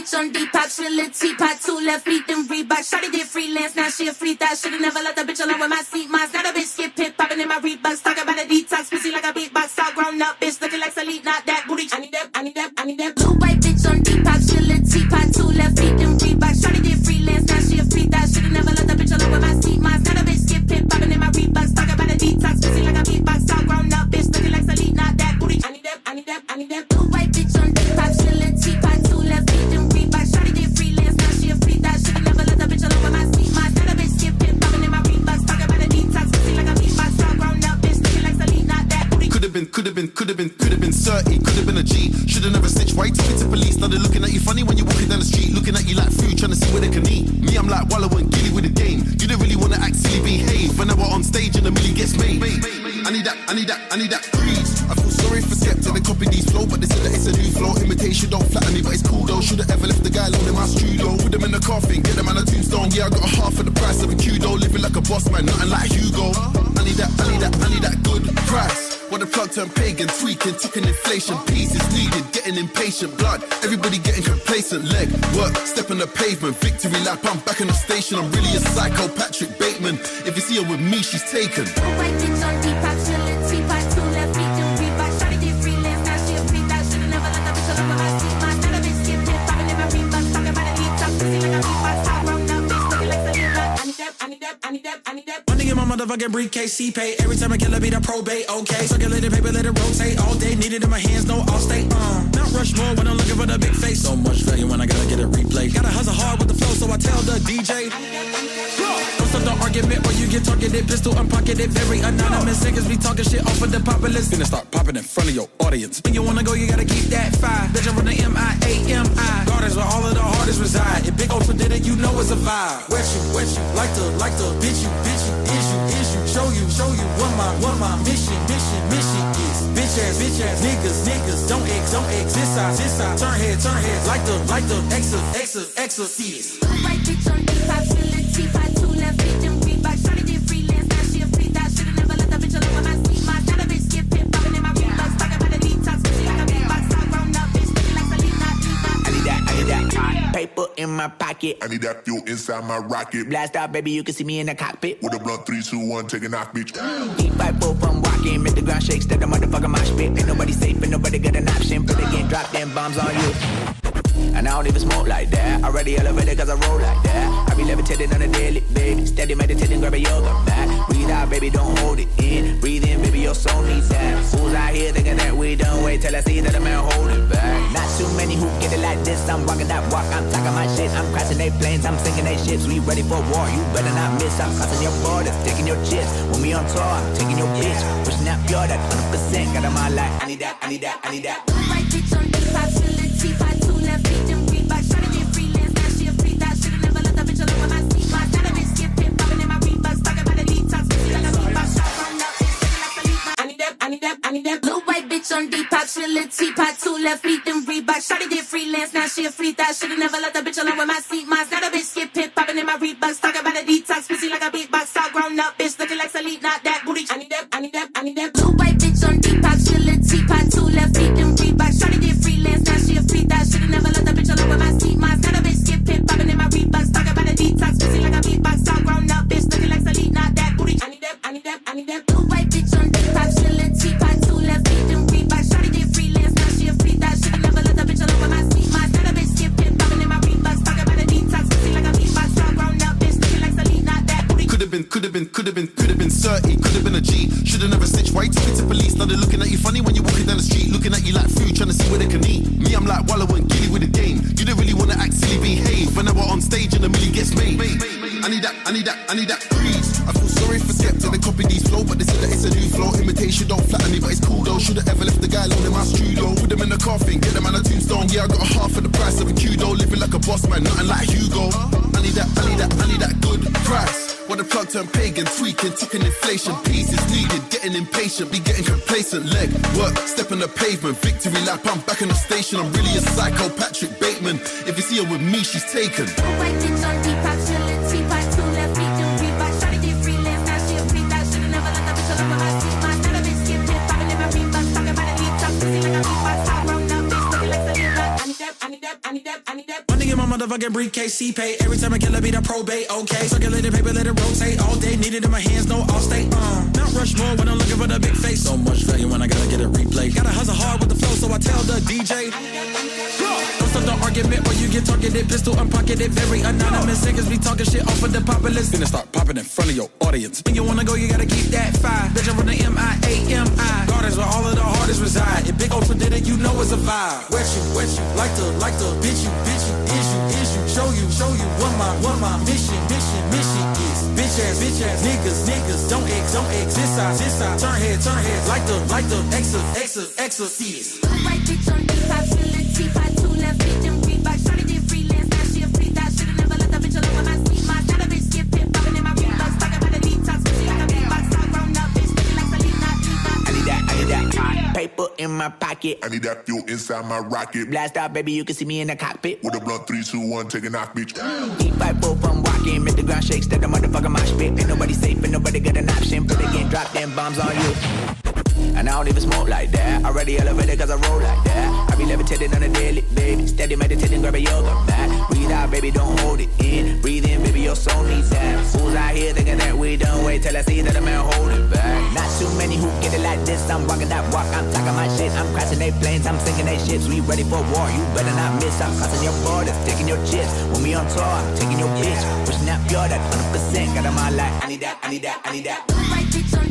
bitch on Depop, she a little teapot, 2 left feet, then Reebok. Shawty did freelance, now she a free thought. Should've never left the bitch alone with my seat mods. Now the bitch skip hip, popping in my Reeboks. Talking about a detox, pussy like a beatbox. All grown up, bitch looking like Salute, not that booty. I need that, I need that, I need that. Blue white bitch on Depop, she a little teapot, 2 left feet, then Reebok. Shawty did freelance, now she a free thought. Should've never left the bitch alone with my seat mods. Now the bitch skip hip, popping in my Reeboks. Talking about a detox, pussy like a beatbox. All grown up, bitch looking like Salute, not that booty. I need that, I need that, I need that. Blue white bitch on Depop, she a little teapot, 2 left feet, then Reebok. Shawty did freelance, now she a free thought. Should've never left the bitch alone with my seat mods. Now the bitch skip hip, popping in my Reeboks. Talking about a detox, pussy like a beatbox. All grown up, bitch looking like Salute, not that booty. Could've been 30, could've been a G. Should've never snitched, why you took it to police? Now they're looking at you funny when you're walking down the street. Looking at you like food, trying to see where they can eat. Me, I'm like Wallow and Gilly with the game. You don't really wanna act silly, behave. When I was on stage and a milli gets made. I need that, I need that, I need that breeze. I feel sorry for Skepta, they copy these flow, but they said that it's a new flow. Imitation don't flatter me, but it's cool though. Should've ever left the guy alone in my studio. Put them in the coffin, get them on a tombstone. Yeah, I got a half of the price of a Kudo. Living like a boss man, nothing like Hugo. I need that, I need that, I need that good price. What the plug turn pagan, tweaking, ticking inflation. Peace is needed, getting impatient. Blood, everybody getting complacent. Leg, work, step on the pavement. Victory lap, I'm back in the station. I'm really a psycho, Patrick Bateman. If you see her with me, she's taken. White bitch on Depop, she a little teapot, 2 left feet, then Reebok. Shawty did freelance, now she a free thought. Should've never left the bitch alone with my seat mods. Now the bitch skip hip, popping in my Reeboks. Talking about a detox, pussy like a beatbox. All grown up, bitch looking like Salute. I need that, I need that, I need that, I need that. Money in my motherfucking briefcase, C-pay. Every time I kill a beat, I probate, okay. Circulated paper, let it rotate all day. Need it in my hands, no all state. Mount Rushmore when I'm looking for the big face. So much value when I gotta get a replay. Gotta hustle hard with the flow, so I tell the DJ. Don't stop the argument or you get targeted. Pistol unpocketed, very anonymous. Niggas be talking shit off of the populace. Finna start popping in front of your audience. When you wanna go, you gotta keep that fire. Bitch, I'm from the M-I-A-M-I. Gardens where all of the hardest reside. If Big Ultra did it, you know it's a vibe. Wet you, like the bitch you, issue. Show you what my mission is. Bitch ass, niggas, don't exist. Turn heads, like the exorcist. White bitch on Depop, she a little teapot, 2 left feet, then Reebok. Shawty did freelance, now she a free thought. Should've never left the bitch alone with my seat mods. Now the bitch skip hip, popping in my Reeboks. Talking about a detox, pussy like a beatbox. All grown up, bitch looking like Salute, not Reebok. I need that. Paper in my pocket. I need that fuel inside my rocket. Blast out, baby, you can see me in the cockpit. With a blunt 3, 2, 1, take a knock, bitch. Deep fight, both I'm walking. Make the ground shake, step the motherfucker mosh pit. Ain't nobody safe, ain't nobody got an option. But they can't drop them bombs on you. And I don't even smoke like that. Already elevated cause I roll like that. I be levitating on a daily, baby. Steady meditating, grab a yoga mat. Breathe out, baby, don't hold it in. Breathe in, baby, your soul needs that. Fools out here thinking that we done wait till I see that a man hold it back. Not too many who get it like this. I'm walking that walk, I'm talking my shit. I'm crashing they planes, I'm sinking they ships. We ready for war, you better not miss. I'm crossing your borders, taking your chips. When we on tour, I'm taking your bitch. Pushing that pure, that 100%. Got on my life, I need that, I need that, I need that. White bitch on Depop, she a little teapot, 2 left feet, then Reebok. Shawty did freelance, now she a free thought. Should've never left the bitch alone with my seat mods. Now the bitch skip hip, popping in my Reeboks. Talking about a detox, pussy like a beatbox. All grown up, bitch looking like Salute. I need that, I need that, I need that. Blue white bitch on Depop, she a little teapot, 2 left feet, then Reebok. Shawty did freelance, now she a free thought. Should've never left the bitch alone with my seat mods. Now the bitch skip hip, popping in my Reeboks. Talking about a detox, pussy like a beatbox. All grown up, bitch looking like Salute, not that booty. I need that, I need that, I need that. Blue white bitch on Depop, she a little teapot, 2 left feet, then Reebok. Shawty did freelance, now she a free thought. Should've never left the bitch alone with my seat mods. Now the bitch skip hip, popping in my Reeboks. Talking about a detox, pussy like a beatbox. All grown up, bitch looking like Salute, not that booty. I need that, I need that, I need that. Blue white bitch on Depop, she a little teapot, 2 left feet, then Reebok. Shawty did freelance, now she a free thought. Should've never left the bitch alone with my seat mods. Now the bitch skip hip, popping in my Reeboks. Talking about a detox, pussy like a beatbox. All grown up, bitch looking like Salute, not that booty. Could've been 30, could've been a G. Should've never snitched, why you took it to police? Now they're looking at you funny when you're walking down the street. Looking at you like food, trying to see where they can eat. Me, I'm like Wallow and Gilly with the game. You don't really wanna act silly, behave. When I was on stage and a milli gets made. I need that, I need that, I need that breeze. I feel sorry for Skepta, they copy these flow, but they said that it's a new flow. Imitation don't flatter me, but it's cool though. Should've ever left the guy alone in my studio. Put them in the coffin, get them on a tombstone. Yeah, I got a half of the price of a Kudo. Living like a boss man, nothing like Hugo. I need that, I need that, I need that good price. What the plug turn pagan, tweaking, ticking inflation. Peace is needed, getting impatient, be getting complacent. Leg, work, step on the pavement. Victory lap, I'm back in the station. I'm really a psycho, Patrick Bateman. If you see her with me, she's taken. White bitch on Depop, she a little teapot, 2 left feet, then Reebok. Shawty did freelance, now she a free thought. Should've never left the bitch alone with my seat mods. Now the bitch skip hip, popping in my Reeboks. Talking about a detox, pussy like a beatbox. All grown up, bitch looking like Salute. I need that, I need that, I need that, I need that. motherfucking briefcase, C-pay. Every time I kill a beat, I probate, okay. Circulated paper, let it rotate all day. Need it in my hands, no Allstate, Mount Rushmore when I'm looking for the big face. So much value when I gotta get a replay. Gotta hustle hard with the flow, so I tell the DJ. Don't stop the argument or you get targeted. Pistol unpocketed, very anonymous. Niggas be talking shit off of the populace. Finna start popping in front of your audience. When you wanna go, you gotta keep that fire. Bitch, I'm from the M-I-A-M-I. Gardens where all of the hardest reside. If Big Ultra did it, you know it's a vibe. Wet you, like the, bitch you, is you. Show you what my mission is. Bitch ass, niggas, don't exist. I turn heads, like the exorcist. Right bitch on E5, Trinity, 5-2 left, bitch and Reebok. Shawty did freelance, now she a free thot. Should've never let the bitch alone with my sweet my. Got a bitch skip hip, poppin' in my Reeboks. Talking about the detox, bitch, like a beatbox. All grown up, bitch, looking like Selena. I need that. Paper in my pocket. I need that fuel inside my rocket. Blast out, baby, you can see me in the cockpit. With a blunt 3, 2, 1, taking off, bitch. Deep 5-4 from walking, make the ground shake, step the motherfucker mosh pit. Ain't nobody safe, ain't nobody got an option. Put again, drop them bombs on you. And I don't even smoke like that. Already elevated cause I roll like that. I be levitating on a daily, baby. Steady meditating, grab a yoga mat. Breathe out, baby, don't hold it in. Breathe in, baby, your soul needs that. Fools out here thinking that we done wait till I see that a man hold it back. Not too many who get it like this. I'm walking that walk, I'm talking my shit. I'm crashing they planes, I'm sinking they ships. We ready for war, you better not miss. I'm crossing your borders, taking your chips. When we on tour, I'm taking your bitch. Pushing that pure, that 100%. Got on my life, I need that. Right bitch on